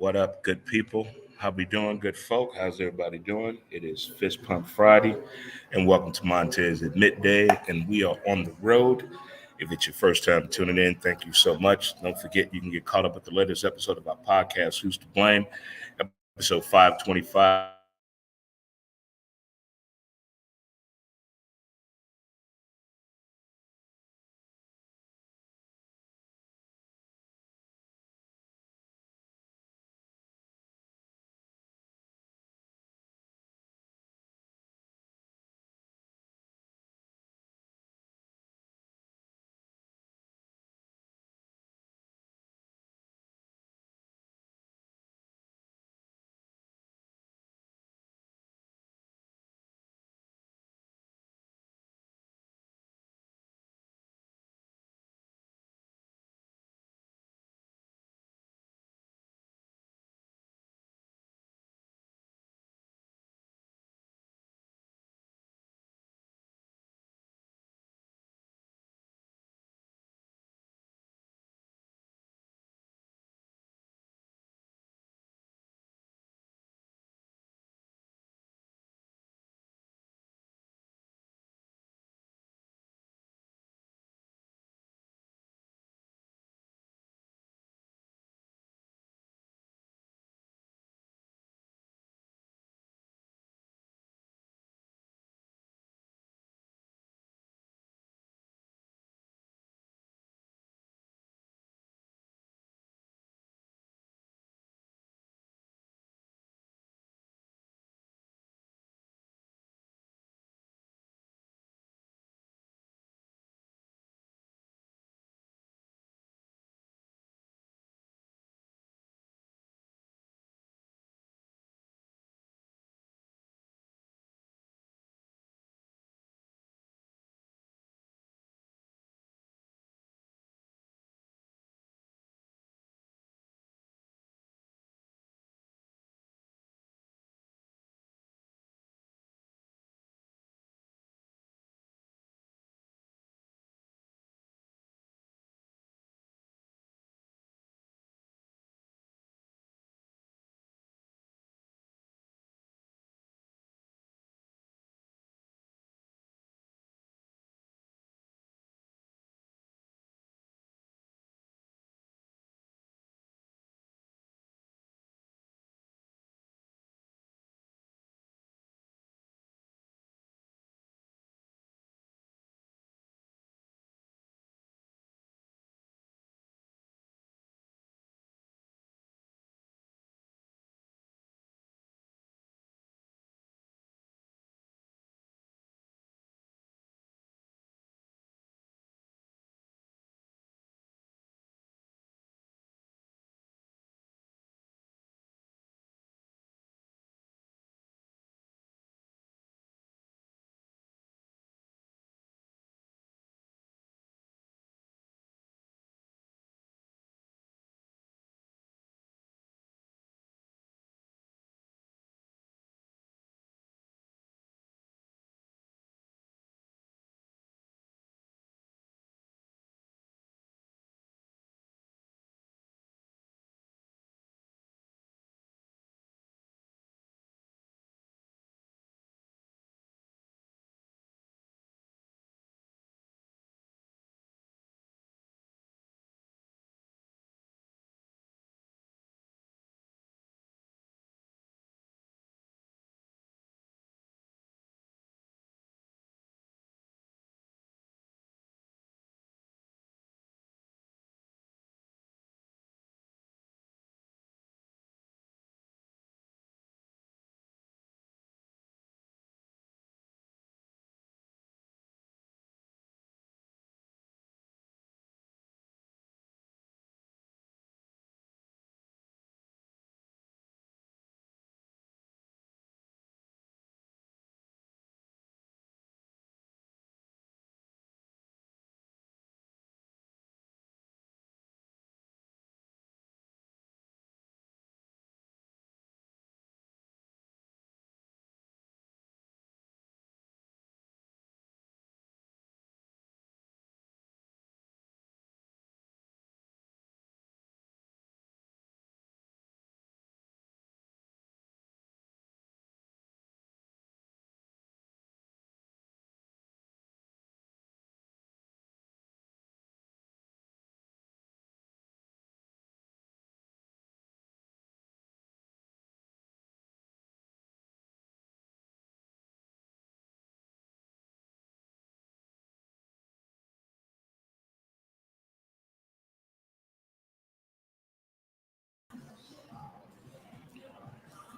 What up, good people? How we doing, good folk? How's everybody doing? It is Fist Pump Friday, and welcome to Montez at midday, and we are on the road. If it's your first time tuning in, thank you so much. Don't forget you can get caught up with the latest episode of our podcast, Who's to Blame, episode 525. We're going to be talking about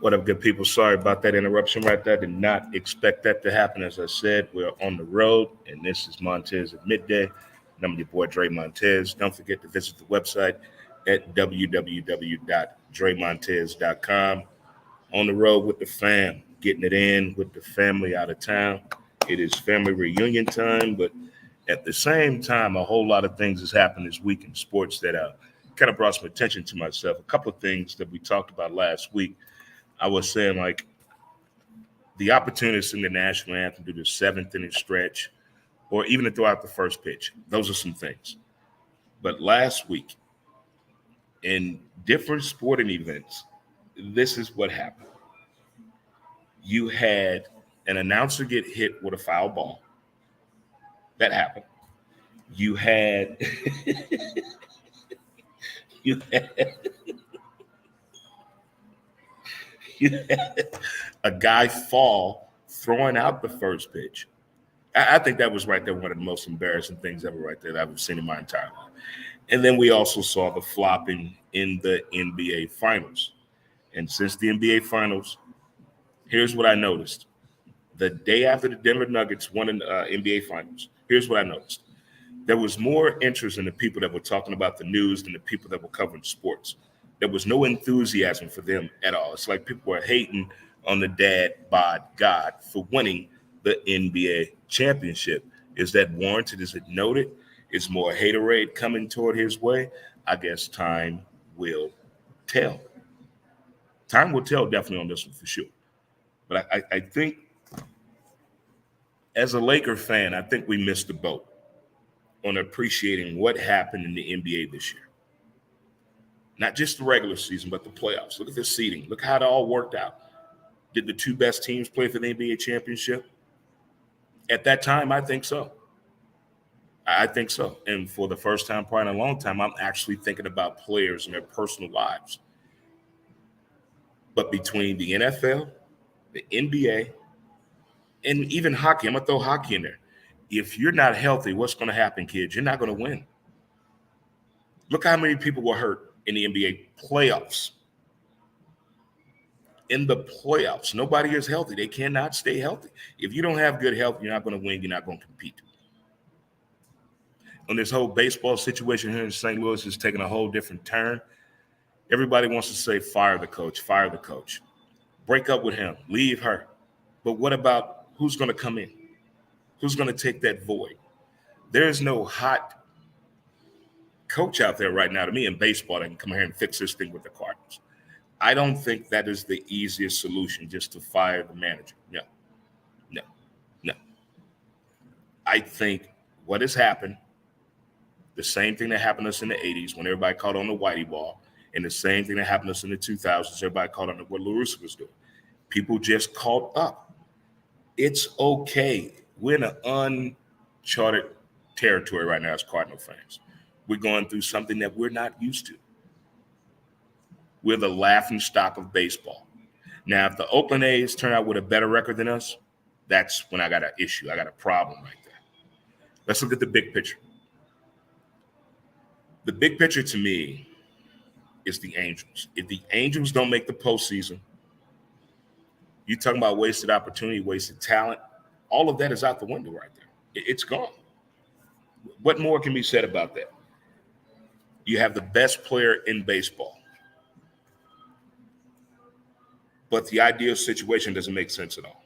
What up, good people? Sorry about that interruption right there. Did not expect that to happen. As I said, we're on the road, and this is Montez at midday. And I'm your boy, Dre Montez. Don't forget to visit the website at www.dremontez.com. On the road with the fam, getting it in with the family out of town. It is family reunion time, but at the same time, a whole lot of things has happened this week in sports that kind of brought some attention to myself. A couple of things that we talked about last week. I was saying, like, the opportunity to sing the national anthem through the seventh inning stretch, or even to throw out the first pitch. Those are some things. But last week, in different sporting events, this is what happened. You had an announcer get hit with a foul ball. That happened. You had you had, you had a guy fall throwing out the first pitch. I think that was right there one of the most embarrassing things ever right there that I've seen in my entire life. And then we also saw the flopping in the NBA Finals. And since the NBA Finals, here's what I noticed. The day after the Denver Nuggets won in the NBA Finals, here's what I noticed. There was more interest in the people that were talking about the news than the people that were covering sports. There was no enthusiasm for them at all. It's like people were hating on the dad bod God for winning the NBA championship. Is that warranted? Is it noted? Is more haterade coming toward his way? I guess time will tell. Time will tell definitely on this one for sure. But I think as a Laker fan, I think we missed the boat on appreciating what happened in the NBA this year. Not just the regular season, but the playoffs. Look at the seeding. Look how it all worked out. Did the two best teams play for the NBA championship? At that time, I think so. I think so. And for the first time, probably in a long time, I'm actually thinking about players and their personal lives. But between the NFL, the NBA, and even hockey, I'm going to throw hockey in there. If you're not healthy, what's going to happen, kids? You're not going to win. Look how many people were hurt in the NBA playoffs. In the playoffs, nobody is healthy. They cannot stay healthy. If you don't have good health, you're not going to win. You're not going to compete. And this whole baseball situation here in St. Louis is taking a whole different turn. Everybody wants to say, fire the coach, break up with him, leave her. But what about who's going to come in? Who's going to take that void? There's no hot coach out there right now to me in baseball that can come here and fix this thing with the Cardinals. I don't think that is the easiest solution, just to fire the manager. No. I think what has happened, the same thing that happened to us in the 80s when everybody caught on the whitey ball, and the same thing that happened to us in the 2000s, everybody caught on to what La Russa was doing. People just caught up. It's okay. We're in an uncharted territory right now as Cardinal fans. We're going through something that we're not used to. We're the laughing stock of baseball. Now, if the Oakland A's turn out with a better record than us, that's when I got an issue. I got a problem right there. Let's look at the big picture. The big picture to me is the Angels. If the Angels don't make the postseason, you're talking about wasted opportunity, wasted talent. All of that is out the window right there. It's gone. What more can be said about that? You have the best player in baseball. But the ideal situation doesn't make sense at all.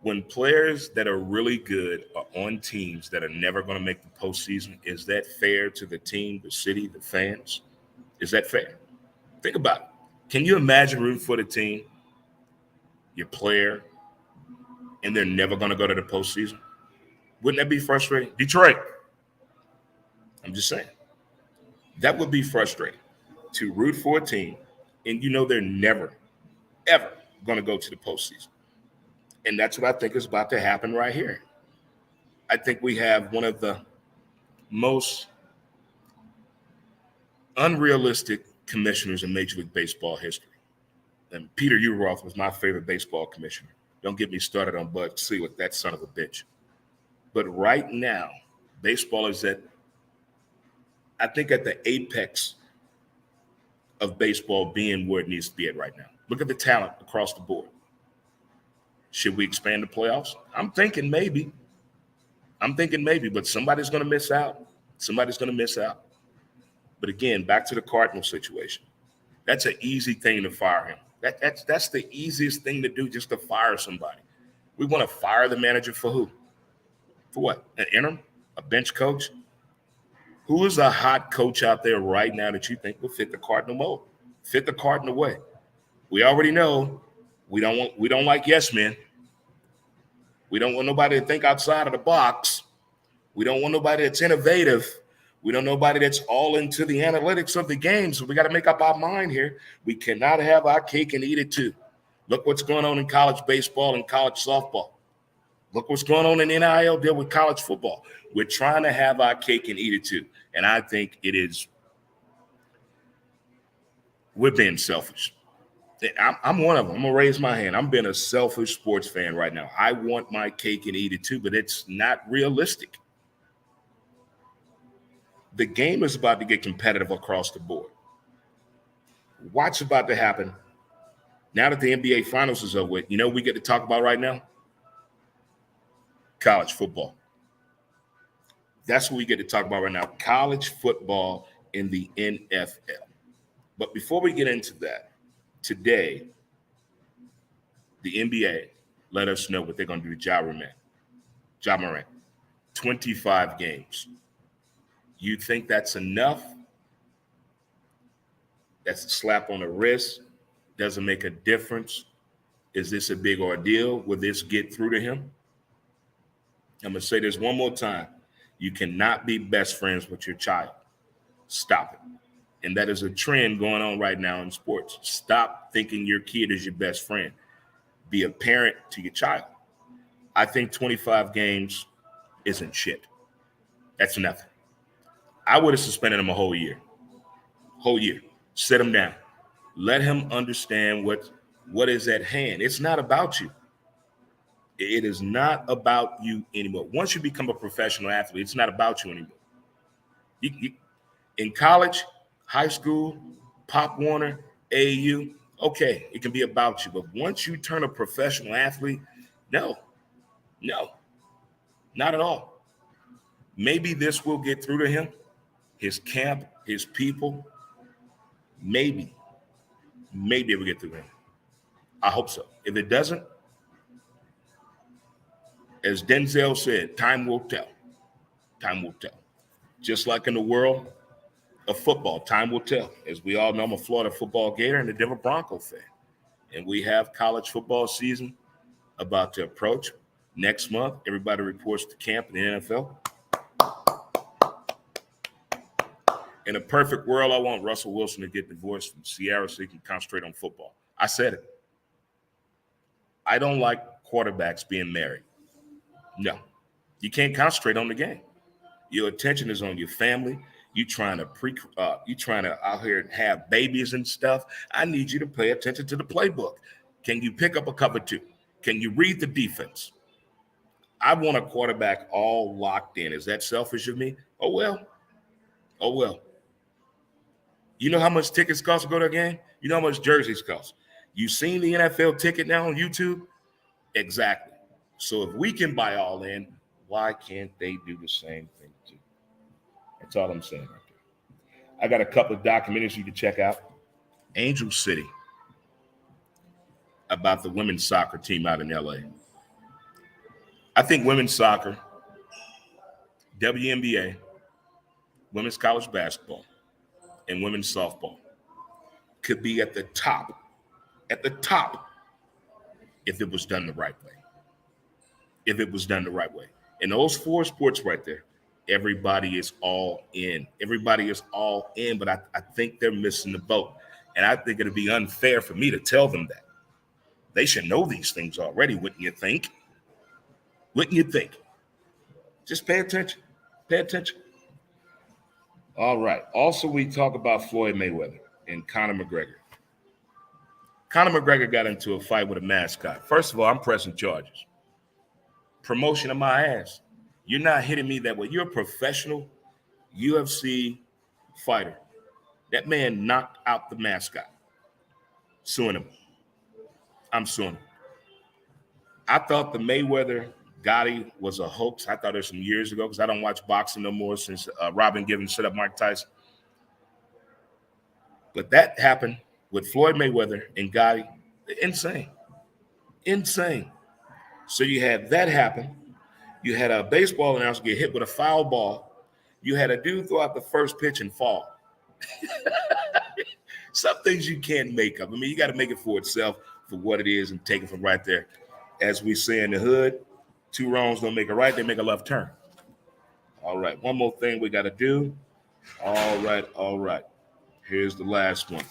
When players that are really good are on teams that are never going to make the postseason, is that fair to the team, the city, the fans? Is that fair? Think about it. Can you imagine rooting for the team, your player, and they're never going to go to the postseason? Wouldn't that be frustrating? Detroit. I'm just saying. That would be frustrating to root for a team and you know they're never, ever going to go to the postseason. And that's what I think is about to happen right here. I think we have one of the most unrealistic commissioners in Major League Baseball history. And Peter Ueroth was my favorite baseball commissioner. Don't get me started on Bud Selig, that son of a bitch. But right now, baseball is at the apex of baseball being where it needs to be at right now. Look at the talent across the board. Should we expand the playoffs? I'm thinking maybe, but somebody's going to miss out. But again, back to the Cardinal situation. That's an easy thing to fire him. That's the easiest thing to do, just to fire somebody. We want to fire the manager for who? For what? An interim? A bench coach? Who is a hot coach out there right now that you think will fit the Cardinal mold? Fit the Cardinal way? We already know we don't like yes men. We don't want nobody to think outside of the box. We don't want nobody that's innovative. We don't want nobody that's all into the analytics of the game. So we got to make up our mind here. We cannot have our cake and eat it too. Look what's going on in college baseball and college softball. Look what's going on in NIL deal with college football. We're trying to have our cake and eat it too. And I think we're being selfish. I'm one of them. I'm going to raise my hand. I'm being a selfish sports fan right now. I want my cake and eat it too, but it's not realistic. The game is about to get competitive across the board. What's about to happen now that the NBA Finals is over with? You know what we get to talk about right now? College football. That's what we get to talk about right now. College football in the NFL. But before we get into that, today, the NBA let us know what they're going to do to Ja Morant. 25 games. You think that's enough? That's a slap on the wrist. Doesn't make a difference. Is this a big ordeal? Will this get through to him? I'm going to say this one more time. You cannot be best friends with your child. Stop it. And that is a trend going on right now in sports. Stop thinking your kid is your best friend. Be a parent to your child. I think 25 games isn't shit. That's nothing. I would have suspended him a whole year. Sit him down. Let him understand what is at hand. It's not about you. It is not about you anymore. Once you become a professional athlete, it's not about you anymore. In college, high school, Pop Warner, AAU, okay, it can be about you. But once you turn a professional athlete, no, not at all. Maybe this will get through to him, his camp, his people. Maybe it will get through to him. I hope so. If it doesn't, as Denzel said, time will tell. Time will tell. Just like in the world of football, time will tell. As we all know, I'm a Florida football Gator and a Denver Bronco fan. And we have college football season about to approach. Next month, everybody reports to camp in the NFL. In a perfect world, I want Russell Wilson to get divorced from Ciara so he can concentrate on football. I said it. I don't like quarterbacks being married. No. You can't concentrate on the game. Your attention is on your family. You trying to out here have babies and stuff. I need you to pay attention to the playbook. Can you pick up a cover two? Can you read the defense? I want a quarterback all locked in. Is that selfish of me? Oh, well. You know how much tickets cost to go to a game? You know how much jerseys cost? You seen the NFL ticket now on YouTube? Exactly. So if we can buy all in, why can't they do the same thing too? That's all I'm saying right there. I got a couple of documentaries you can check out. Angel City, about the women's soccer team out in LA. I think women's soccer, WNBA, women's college basketball, and women's softball could be at the top, if it was done the right way. And those four sports right there, everybody is all in. But I think they're missing the boat. And I think it'd be unfair for me to tell them that. They should know these things already, wouldn't you think? Just pay attention. All right. Also, we talk about Floyd Mayweather and Conor McGregor. Conor McGregor got into a fight with a mascot. First of all, I'm pressing charges. Promotion of my ass. You're not hitting me that way. You're a professional UFC fighter. That man knocked out the mascot. Suing him. I'm suing him. I thought the Mayweather Gotti was a hoax. I thought it was some years ago because I don't watch boxing no more since Robin Givens set up Mike Tyson. But that happened with Floyd Mayweather and Gotti. Insane. Insane. So you had that happen. You had a baseball announcer get hit with a foul ball. You had a dude throw out the first pitch and fall. Some things you can't make up. I mean, you got to make it for itself, for what it is, and take it from right there. As we say in the hood, two wrongs don't make a right, they make a left turn. All right, one more thing we got to do. All right. Here's the last one.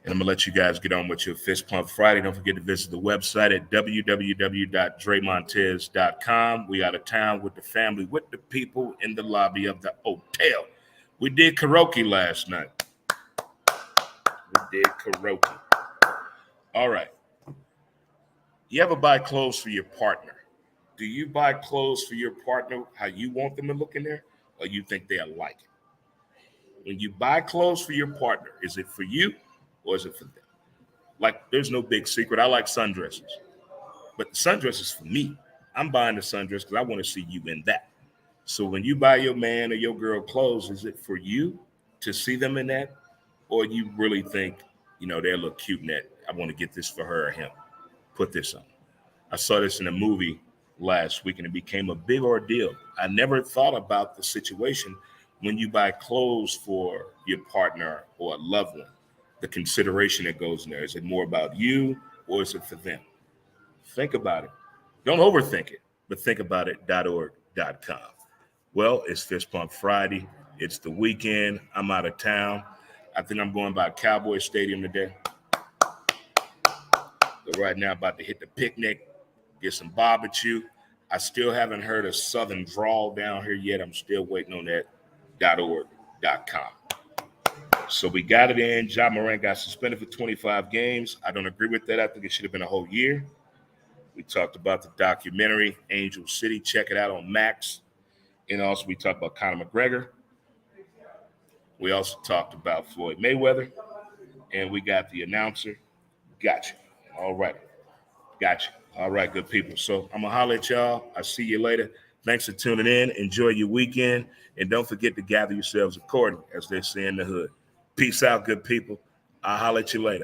And I'm going to let you guys get on with your Fist Pump Friday. Don't forget to visit the website at www.dremontez.com. We out of town with the family, with the people in the lobby of the hotel. We did karaoke last night. All right. You ever buy clothes for your partner? Do you buy clothes for your partner how you want them to look in there, or you think they'll like it? When you buy clothes for your partner, is it for you or is it for them? Like, there's no big secret. I like sundresses, but the sundress is for me. I'm buying the sundress because I want to see you in that. So when you buy your man or your girl clothes, is it for you to see them in that, or you really think, they look cute in that? I want to get this for her or him. Put this on. I saw this in a movie last week, and it became a big ordeal. I never thought about the situation when you buy clothes for your partner or a loved one. The consideration that goes in there. Is it more about you or is it for them? Think about it. Don't overthink it, but think about it. .org.com. Well, it's Fist Pump Friday. It's the weekend. I'm out of town. I think I'm going by Cowboy Stadium today. But right now, about to hit the picnic, get some barbecue. I still haven't heard a southern drawl down here yet. I'm still waiting on that. .org.com. So we got it in. Ja Morant got suspended for 25 games. I don't agree with that. I think it should have been a whole year. We talked about the documentary, Angel City. Check it out on Max. And also we talked about Conor McGregor. We also talked about Floyd Mayweather. And we got the announcer. Gotcha. All right. Gotcha. All right, good people. So I'm going to holler at y'all. I'll see you later. Thanks for tuning in. Enjoy your weekend. And don't forget to gather yourselves accordingly, as they say in the hood. Peace out, good people. I'll holler at you later.